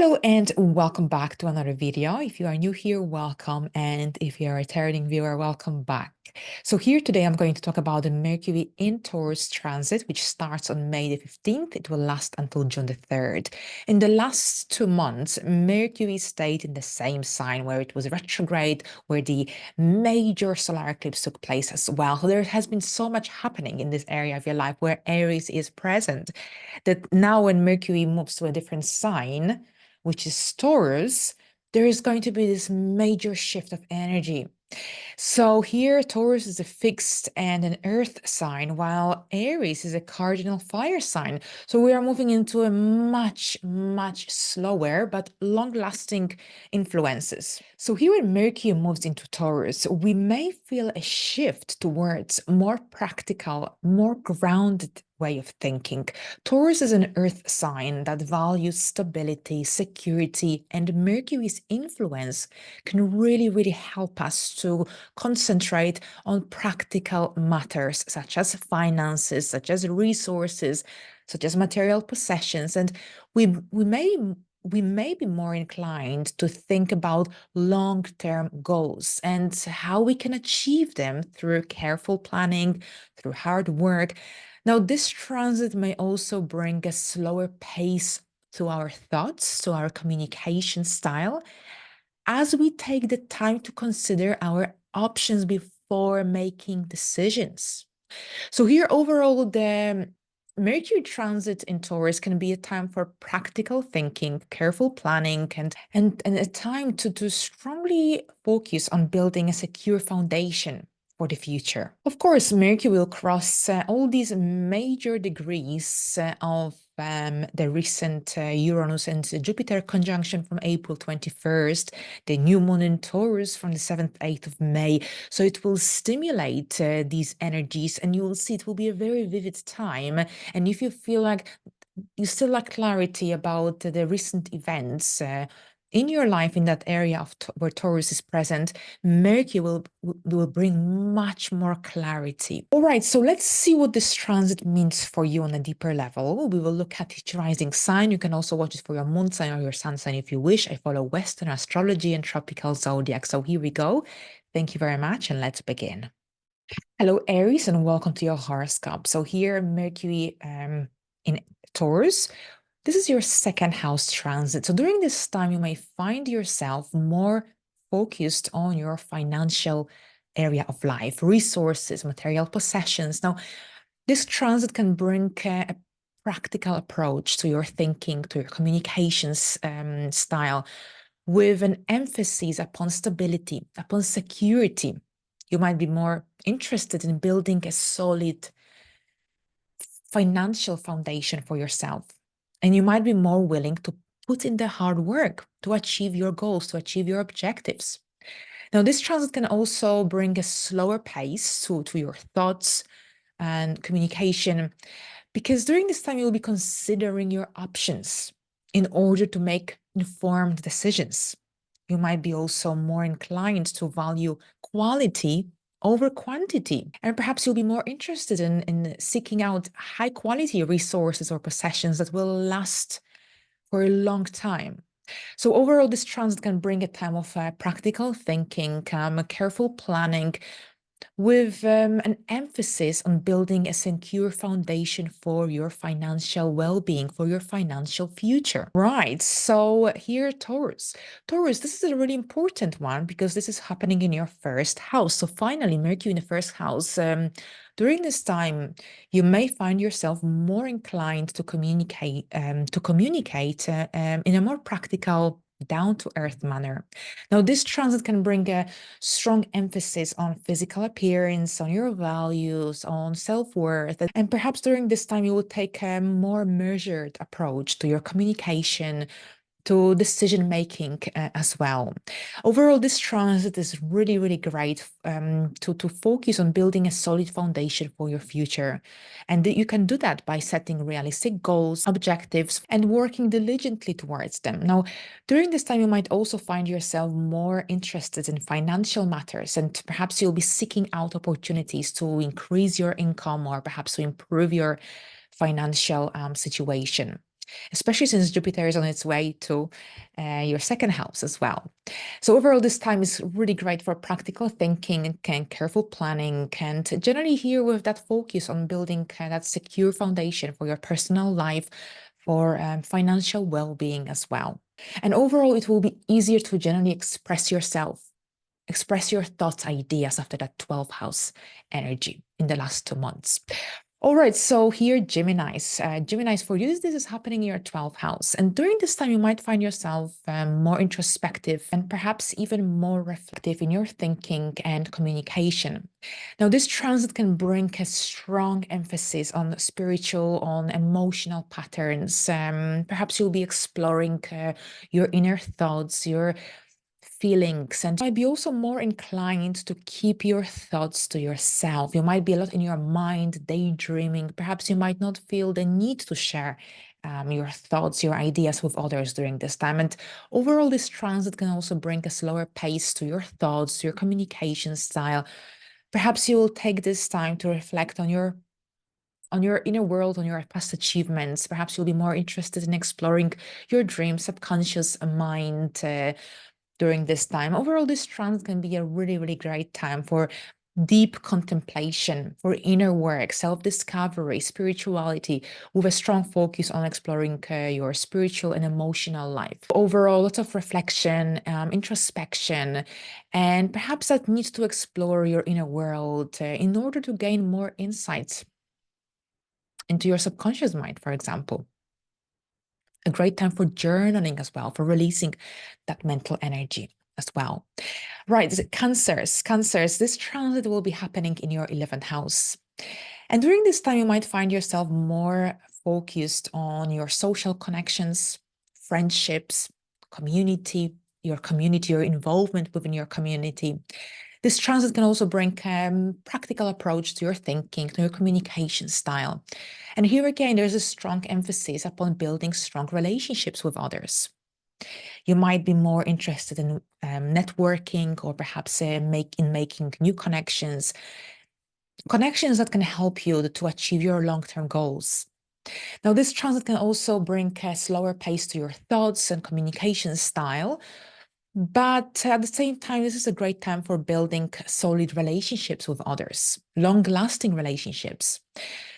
Hello and welcome back to another video. If you are new here, welcome. And if you are a returning viewer, welcome back. So here today, I'm going to talk about the Mercury in Taurus transit, which starts on May the 15th. It will last until June the 3rd. In the last 2 months, Mercury stayed in the same sign where it was retrograde, where the major solar eclipse took place as well. So there has been so much happening in this area of your life where Aries is present, that now when Mercury moves to a different sign, which is Taurus, there is going to be this major shift of energy. So here, Taurus is a fixed and an earth sign, while Aries is a cardinal fire sign. So we are moving into a much slower but long-lasting influences. So here when Mercury moves into Taurus, we may feel a shift towards more practical, more grounded way of thinking. Taurus is an earth sign that values stability, security, and Mercury's influence can really help us to concentrate on practical matters such as finances, such as resources, such as material possessions. And we may be more inclined to think about long-term goals and how we can achieve them through careful planning, through hard work. Now, this transit may also bring a slower pace to our thoughts, to our communication style, as we take the time to consider our options before making decisions. So here overall, the Mercury transit in Taurus can be a time for practical thinking, careful planning, and a time to strongly focus on building a secure foundation for the future. Of course, Mercury will cross all these major degrees of the recent Uranus and Jupiter conjunction from April 21st, the new moon in Taurus from the 7th, 8th of May. So it will stimulate these energies, and you will see it will be a very vivid time. And if you feel like you still lack clarity about the recent events in your life in that area of where Taurus is present, Mercury will bring much more clarity. All right, so let's see what this transit means for you on a deeper level. We will look at each rising sign. You can also watch it for your moon sign or your sun sign if you wish. I follow Western astrology and tropical zodiac. So here we go. Thank you very much, and let's begin. Hello, Aries, and welcome to your horoscope. So here, Mercury in Taurus. This is your second house transit. So during this time, you may find yourself more focused on your financial area of life, resources, material possessions. Now, this transit can bring a practical approach to your thinking, to your communications style, with an emphasis upon stability, upon security. You might be more interested in building a solid financial foundation for yourself. And you might be more willing to put in the hard work to achieve your goals, to achieve your objectives. Now, this transit can also bring a slower pace to your thoughts and communication, because during this time, you'll be considering your options in order to make informed decisions. You might be also more inclined to value quality over quantity. And perhaps you'll be more interested in seeking out high quality resources or possessions that will last for a long time. So overall, this transit can bring a time of practical thinking, careful planning, with an emphasis on building a secure foundation for your financial well-being, for your financial future. Right, so here, Taurus. Taurus, this is a really important one because this is happening in your first house. So finally, Mercury in the first house. During this time, you may find yourself more inclined to communicate in a more practical, down-to-earth manner. Now, this transit can bring a strong emphasis on physical appearance, on your values, on self-worth. And perhaps during this time, you will take a more measured approach to your communication, to decision making as well. Overall, this transit is really great to focus on building a solid foundation for your future. And you can do that by setting realistic goals, objectives, and working diligently towards them. Now, during this time, you might also find yourself more interested in financial matters, and perhaps you'll be seeking out opportunities to increase your income or perhaps to improve your financial situation. especially since Jupiter is on its way to your second house as well. So overall, this time is really great for practical thinking and careful planning, and generally here with that focus on building that secure foundation for your personal life, for financial well-being as well. And overall, it will be easier to generally express yourself, express your thoughts, ideas after that 12th house energy in the last 2 months. All right, so here, Geminis. Geminis, for you, this is happening in your 12th house. And during this time, you might find yourself more introspective and perhaps even more reflective in your thinking and communication. Now, this transit can bring a strong emphasis on spiritual, on emotional patterns. Perhaps you'll be exploring your inner thoughts, your feelings, and you might be also more inclined to keep your thoughts to yourself. You might be a lot in your mind, daydreaming. Perhaps you might not feel the need to share your thoughts, your ideas with others during this time. And overall, this transit can also bring a slower pace to your thoughts, to your communication style. Perhaps you will take this time to reflect on your inner world, on your past achievements. Perhaps you'll be more interested in exploring your dreams, subconscious mind, during this time. Overall, this transit can be a really, really great time for deep contemplation, for inner work, self-discovery, spirituality, with a strong focus on exploring your spiritual and emotional life. Overall, lots of reflection, introspection, and perhaps that needs to explore your inner world in order to gain more insights into your subconscious mind, for example. A great time for journaling as well, for releasing that mental energy as well. Right, Cancers, this transit will be happening in your 11th house. And during this time, you might find yourself more focused on your social connections, friendships, your involvement within your community. This transit can also bring practical approach to your thinking, to your communication style. And here again, there's a strong emphasis upon building strong relationships with others. You might be more interested in networking, or perhaps making new connections that can help you to achieve your long-term goals. Now, this transit can also bring a slower pace to your thoughts and communication style. But at the same time, this is a great time for building solid relationships with others, long-lasting relationships.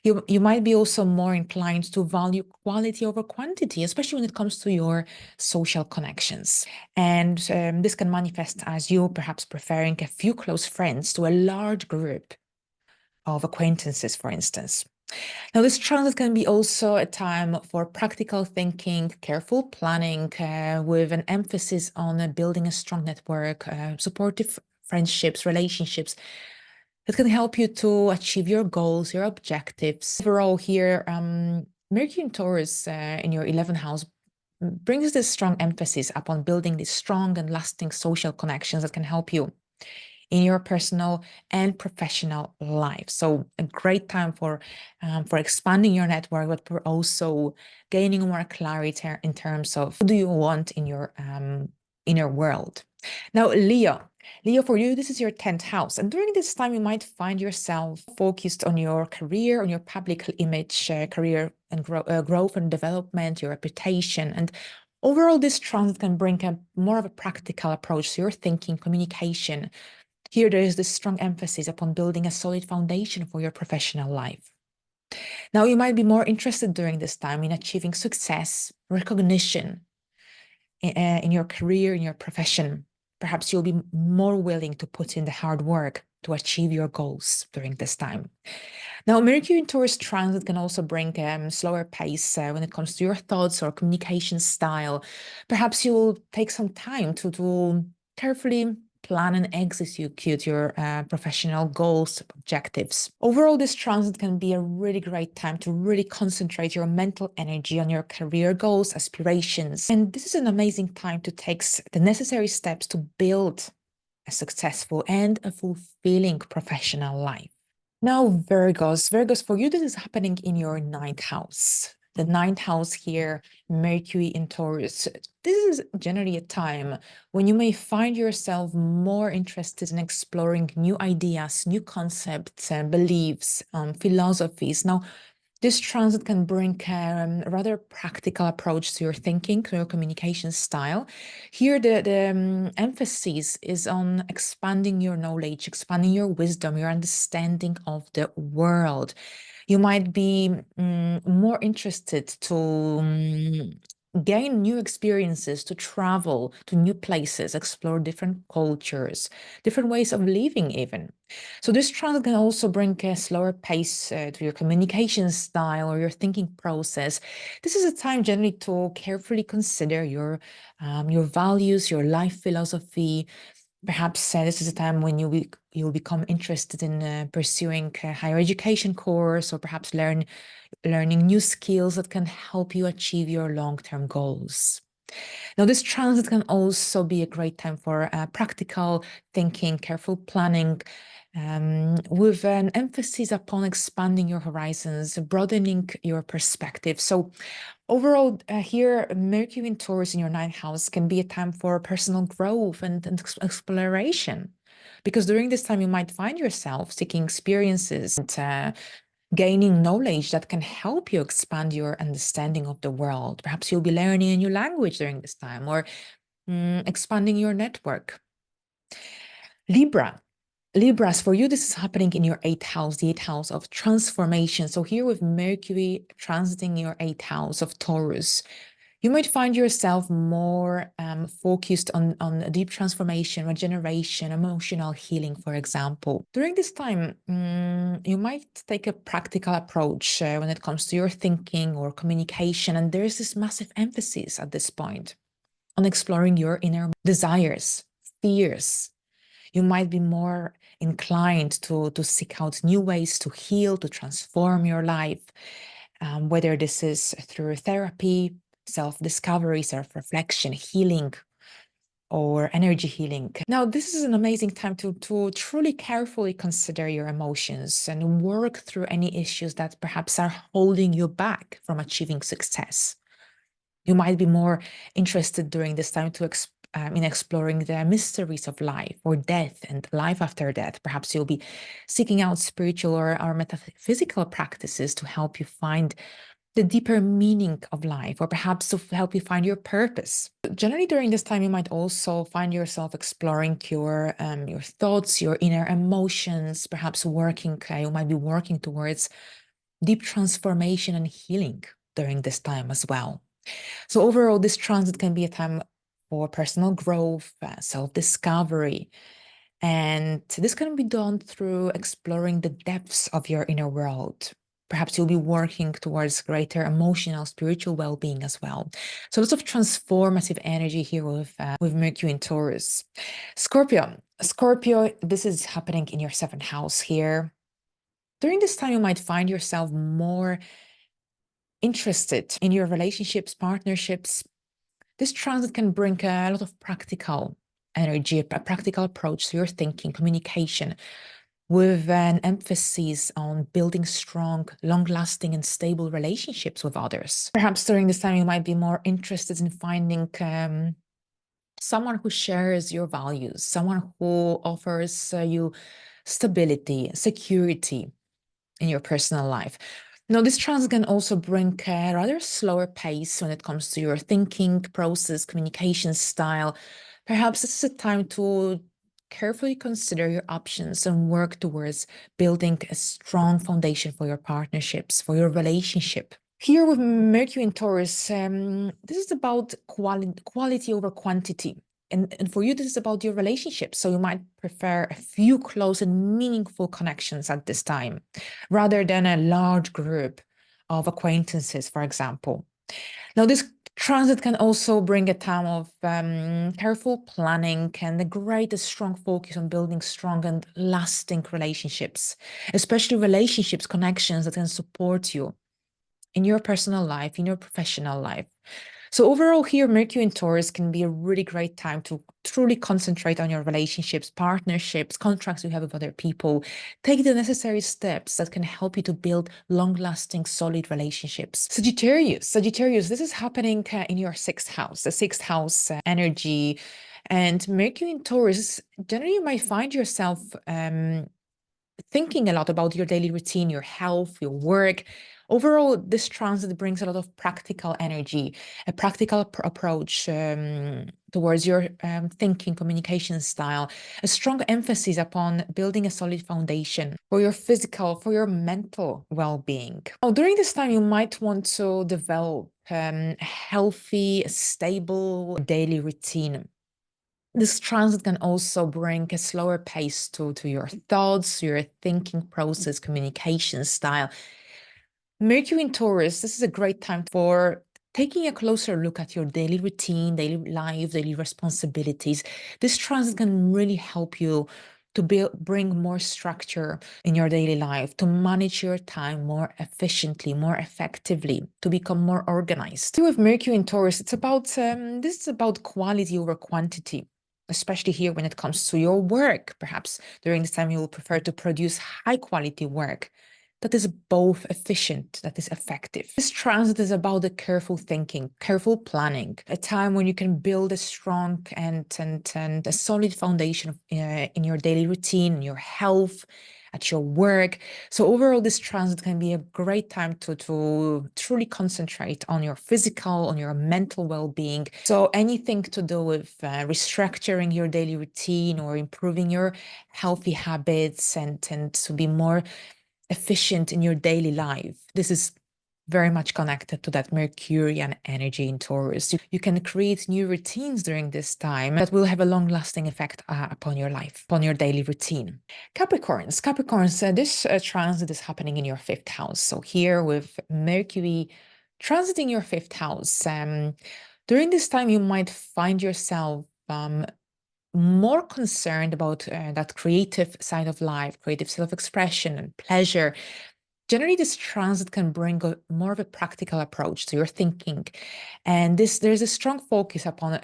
You might be also more inclined to value quality over quantity, especially when it comes to your social connections. And this can manifest as you perhaps preferring a few close friends to a large group of acquaintances, for instance. Now, this transit can be also a time for practical thinking, careful planning, with an emphasis on building a strong network, supportive friendships, relationships that can help you to achieve your goals, your objectives. Overall, here, Mercury in Taurus in your 11th house brings this strong emphasis upon building these strong and lasting social connections that can help you in your personal and professional life. So a great time for expanding your network, but for also gaining more clarity in terms of who do you want in your inner world. Now, Leo, for you, this is your 10th house. And during this time, you might find yourself focused on your career, on your public image, career and growth and development, your reputation. And overall, this transit can bring more of a practical approach to your thinking, communication. Here, there is this strong emphasis upon building a solid foundation for your professional life. Now, you might be more interested during this time in achieving success, recognition in your career, in your profession. Perhaps you'll be more willing to put in the hard work to achieve your goals during this time. Now, Mercury in Taurus transit can also bring slower pace when it comes to your thoughts or communication style. Perhaps you'll take some time to carefully plan and execute your professional goals, objectives. Overall, this transit can be a really great time to really concentrate your mental energy on your career goals, aspirations. And this is an amazing time to take the necessary steps to build a successful and a fulfilling professional life. Now, Virgos, for you, this is happening in your 9th house. The 9th house here, Mercury in Taurus. This is generally a time when you may find yourself more interested in exploring new ideas, new concepts, beliefs, philosophies. Now, This transit can bring a rather practical approach to your thinking, to your communication style. Here, the emphasis is on expanding your knowledge, expanding your wisdom, your understanding of the world. You might be more interested to gain new experiences, to travel to new places, explore different cultures, different ways of living even. So this transit can also bring a slower pace to your communication style or your thinking process. This is a time generally to carefully consider your values, your life philosophy. Perhaps this is a time when you'll become interested in pursuing a higher education course, or perhaps learning new skills that can help you achieve your long-term goals. Now, this transit can also be a great time for practical thinking, careful planning, with an emphasis upon expanding your horizons, broadening your perspective. So, overall, here, Mercury in Taurus in your ninth house can be a time for personal growth and exploration. Because during this time, you might find yourself seeking experiences and gaining knowledge that can help you expand your understanding of the world. Perhaps you'll be learning a new language during this time, or expanding your network. Libra. Libras, for you, this is happening in your eighth house, the eighth house of transformation. So here with Mercury transiting your eighth house of Taurus, you might find yourself more focused on a deep transformation, regeneration, emotional healing, for example. During this time, you might take a practical approach when it comes to your thinking or communication. And there's this massive emphasis at this point on exploring your inner desires, fears. You might be more inclined to seek out new ways to heal, to transform your life, whether this is through therapy, self-discovery, self-reflection, healing, or energy healing. Now, this is an amazing time to truly carefully consider your emotions and work through any issues that perhaps are holding you back from achieving success. You might be more interested during this time in exploring the mysteries of life or death and life after death. Perhaps you'll be seeking out spiritual or metaphysical practices to help you find the deeper meaning of life, or perhaps to help you find your purpose. Generally, during this time, you might also find yourself exploring your thoughts, your inner emotions, perhaps you might be working towards deep transformation and healing during this time as well. So overall, this transit can be a time for personal growth, self-discovery, and this can be done through exploring the depths of your inner world. Perhaps you'll be working towards greater emotional, spiritual well-being as well. So lots of transformative energy here with Mercury in Taurus. Scorpio. Scorpio, this is happening in your seventh house here. During this time, you might find yourself more interested in your relationships, partnerships. This transit can bring a lot of practical energy, a practical approach to your thinking, communication, with an emphasis on building strong, long-lasting, and stable relationships with others. Perhaps during this time, you might be more interested in finding someone who shares your values, someone who offers you stability, security in your personal life. Now, this transit can also bring a rather slower pace when it comes to your thinking process, communication style. Perhaps this is a time to carefully consider your options and work towards building a strong foundation for your partnerships, for your relationship. Here with Mercury in Taurus, this is about quality over quantity. And for you, this is about your relationship. So you might prefer a few close and meaningful connections at this time, rather than a large group of acquaintances, for example. Now, this transit can also bring a time of careful planning and a great, strong focus on building strong and lasting relationships, especially relationships, connections that can support you in your personal life, in your professional life. So overall here, Mercury in Taurus can be a really great time to truly concentrate on your relationships, partnerships, contracts you have with other people. Take the necessary steps that can help you to build long-lasting, solid relationships. Sagittarius, this is happening in your sixth house, the sixth house energy. And Mercury in Taurus, generally you might find yourself thinking a lot about your daily routine, your health, your work, Overall, this transit brings a lot of practical energy, a practical approach towards your thinking, communication style, a strong emphasis upon building a solid foundation for your physical, for your mental well-being. Now, during this time, you might want to develop a healthy, stable daily routine. This transit can also bring a slower pace to your thoughts, your thinking process, communication style. Mercury in Taurus, this is a great time for taking a closer look at your daily routine, daily life, daily responsibilities. This transit can really help you to bring more structure in your daily life, to manage your time more efficiently, more effectively, to become more organized. With Mercury in Taurus, it's about this is about quality over quantity, especially here when it comes to your work. Perhaps during this time you will prefer to produce high quality work that is both efficient, that is effective. This transit is about the careful thinking, careful planning, a time when you can build a strong and a solid foundation in your daily routine, in your health, at your work. So overall, this transit can be a great time to truly concentrate on your physical, on your mental well-being. So anything to do with restructuring your daily routine or improving your healthy habits and to be more efficient in your daily life. This is very much connected to that Mercurian energy in Taurus. You can create new routines during this time that will have a long-lasting effect upon your life, upon your daily routine. Capricorns, this transit is happening in your fifth house. So here with Mercury transiting your fifth house, during this time you might find yourself more concerned about that creative side of life, creative self-expression and pleasure. Generally, this transit can bring more of a practical approach to your thinking. And there's a strong focus upon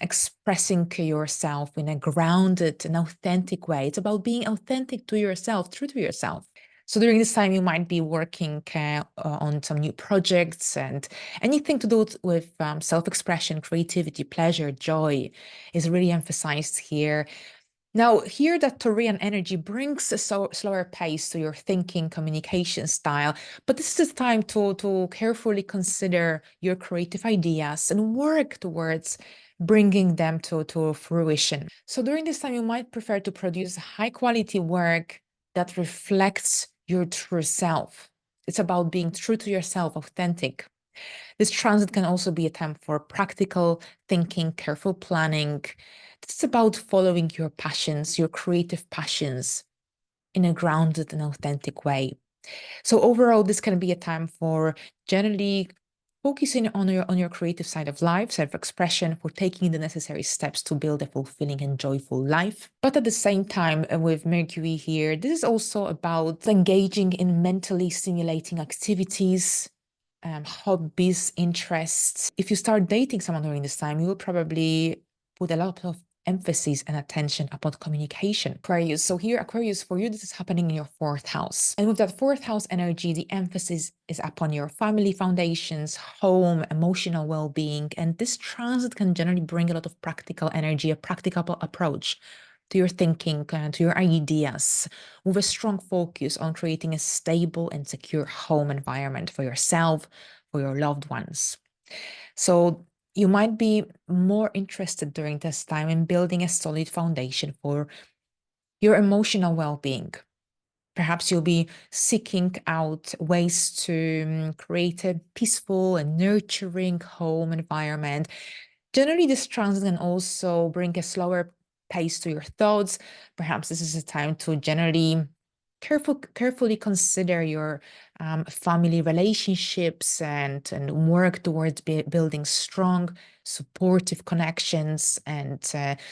expressing yourself in a grounded and authentic way. It's about being authentic to yourself, true to yourself. So during this time, you might be working on some new projects, and anything to do with self-expression, creativity, pleasure, joy is really emphasized here. Now, here that Taurian energy brings a slower pace to your thinking, communication style, but this is the time to carefully consider your creative ideas and work towards bringing them to fruition. So during this time, you might prefer to produce high quality work that reflects your true self. It's about being true to yourself, authentic. This transit can also be a time for practical thinking, careful planning. It's about following your passions, your creative passions, in a grounded and authentic way. So overall, this can be a time for generally focusing on your creative side of life, self-expression, for taking the necessary steps to build a fulfilling and joyful life. But at the same time, with Mercury here, this is also about engaging in mentally stimulating activities, hobbies, interests. If you start dating someone during this time, you will probably put a lot of emphasis and attention upon communication. Aquarius. So here, Aquarius, for you, this is happening in your fourth house. And with that fourth house energy, the emphasis is upon your family foundations, home, emotional well-being. And this transit can generally bring a lot of practical energy, a practical approach to your thinking, to your ideas, with a strong focus on creating a stable and secure home environment for yourself, for your loved ones. So you might be more interested during this time in building a solid foundation for your emotional well-being. Perhaps you'll be seeking out ways to create a peaceful and nurturing home environment. Generally, this transit can also bring a slower pace to your thoughts. Perhaps this is a time to generally carefully consider your family relationships and work towards building strong, supportive connections, and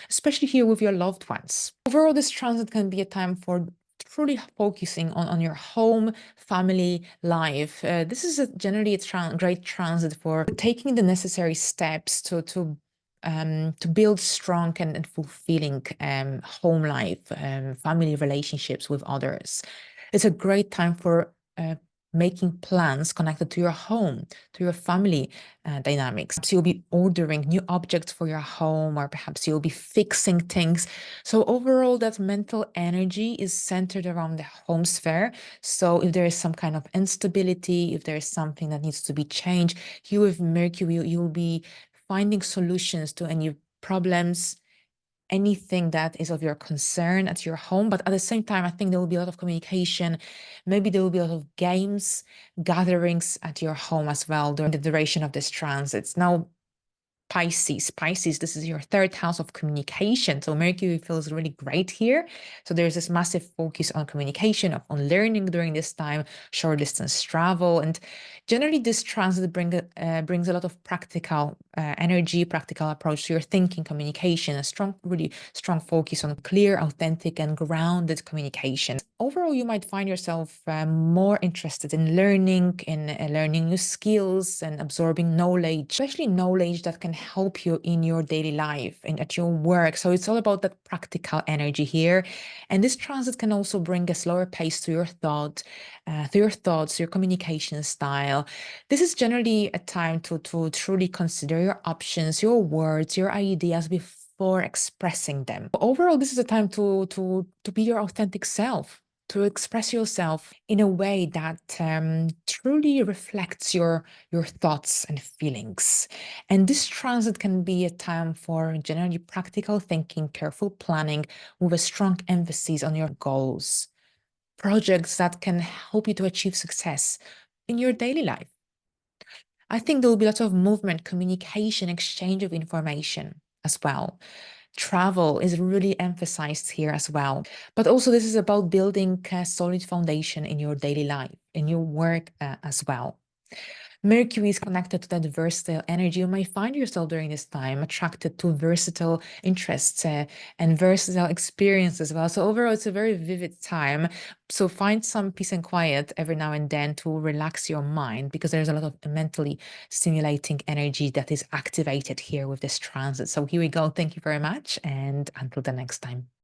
especially here with your loved ones. Overall, this transit can be a time for truly focusing on your home, family life. This is generally a great transit for taking the necessary steps to build strong and fulfilling home life, family relationships with others. It's a great time for making plans connected to your home, to your family dynamics. Perhaps you'll be ordering new objects for your home, or perhaps you'll be fixing things. So overall, that mental energy is centered around the home sphere. So if there is some kind of instability, if there is something that needs to be changed, here with Mercury, you'll be finding solutions to any problems, anything that is of your concern at your home. But at the same time, I think there will be a lot of communication. Maybe there will be a lot of games, gatherings at your home as well during the duration of this transit. Now, Pisces, this is your third house of communication. So Mercury feels really great here. So there's this massive focus on communication, on learning during this time, short distance travel. And generally this transit brings a lot of practical energy, practical approach to your thinking, communication, a really strong focus on clear, authentic, and grounded communication. Overall, you might find yourself more interested in learning, learning new skills and absorbing knowledge, especially knowledge that can help you in your daily life and at your work. So it's all about that practical energy here. And this transit can also bring a slower pace to your thoughts, your communication style. This is generally a time to truly consider your options, your words, your ideas before expressing them. Overall, this is a time to be your authentic self, to express yourself in a way that truly reflects your thoughts and feelings. And this transit can be a time for generally practical thinking, careful planning, with a strong emphasis on your goals, projects that can help you to achieve success in your daily life. I think there will be lots of movement, communication, exchange of information as well. Travel is really emphasized here as well. But also, this is about building a solid foundation in your daily life, in your work as well. Mercury is connected to that versatile energy. You may find yourself during this time attracted to versatile interests and versatile experiences as well. So overall, it's a very vivid time. So find some peace and quiet every now and then to relax your mind, because there's a lot of mentally stimulating energy that is activated here with this transit. So here we go. Thank you very much. And until the next time.